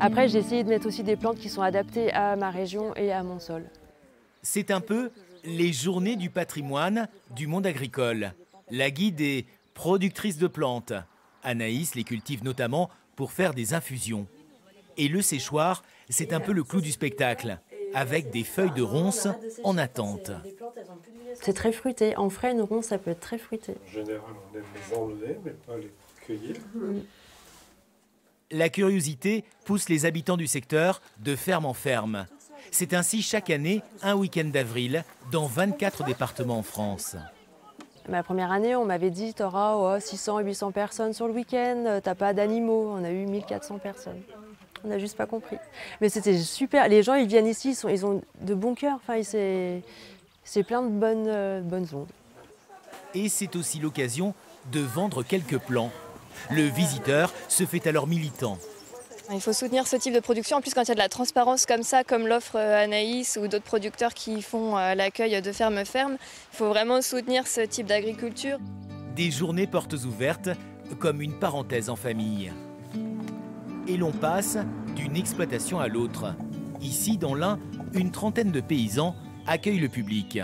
Après, j'ai essayé de mettre aussi des plantes qui sont adaptées à ma région et à mon sol. C'est un peu les journées du patrimoine du monde agricole. La guide est productrice de plantes. Anaïs les cultive notamment pour faire des infusions. Et le séchoir, c'est un peu le clou du spectacle, avec des feuilles de ronces en attente. C'est très fruité. En frais, une ronce, ça peut être très fruité. En général, on aime les enlever, mais pas les cueillir. La curiosité pousse les habitants du secteur de ferme en ferme. C'est ainsi chaque année, un week-end d'avril, dans 24 départements en France. Ma première année, on m'avait dit tu auras 600 à 800 personnes sur le week-end, t'as pas d'animaux. On a eu 1400 personnes. On n'a juste pas compris. Mais c'était super. Les gens, ils viennent ici, ils ont de bons cœurs. Enfin, c'est plein de bonnes ondes. Et c'est aussi l'occasion de vendre quelques plants. Le visiteur se fait alors militant. Il faut soutenir ce type de production. En plus, quand il y a de la transparence comme ça, comme l'offre Anaïs ou d'autres producteurs qui font l'accueil de ferme, il faut vraiment soutenir ce type d'agriculture. Des journées portes ouvertes, comme une parenthèse en famille. Et l'on passe d'une exploitation à l'autre. Ici, dans l'Ain, une trentaine de paysans accueillent le public.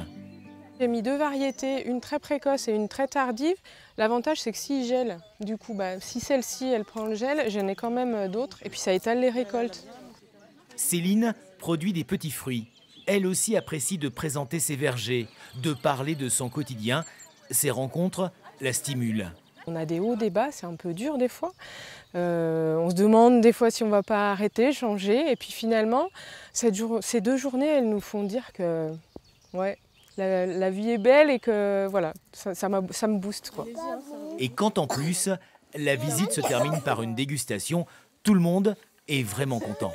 J'ai mis 2 variétés, une très précoce et une très tardive. L'avantage, c'est que s'ils gèlent, du coup, si celle-ci, elle prend le gel, j'en ai quand même d'autres. Et puis ça étale les récoltes. Céline produit des petits fruits. Elle aussi apprécie de présenter ses vergers, de parler de son quotidien. Ces rencontres la stimulent. On a des hauts, des bas, c'est un peu dur des fois. On se demande des fois si on ne va pas arrêter, changer. Et puis finalement, ces 2 journées, elles nous font dire que ouais, la vie est belle et que voilà, ça me booste, quoi. Et quand en plus, la visite se termine par une dégustation, tout le monde est vraiment content.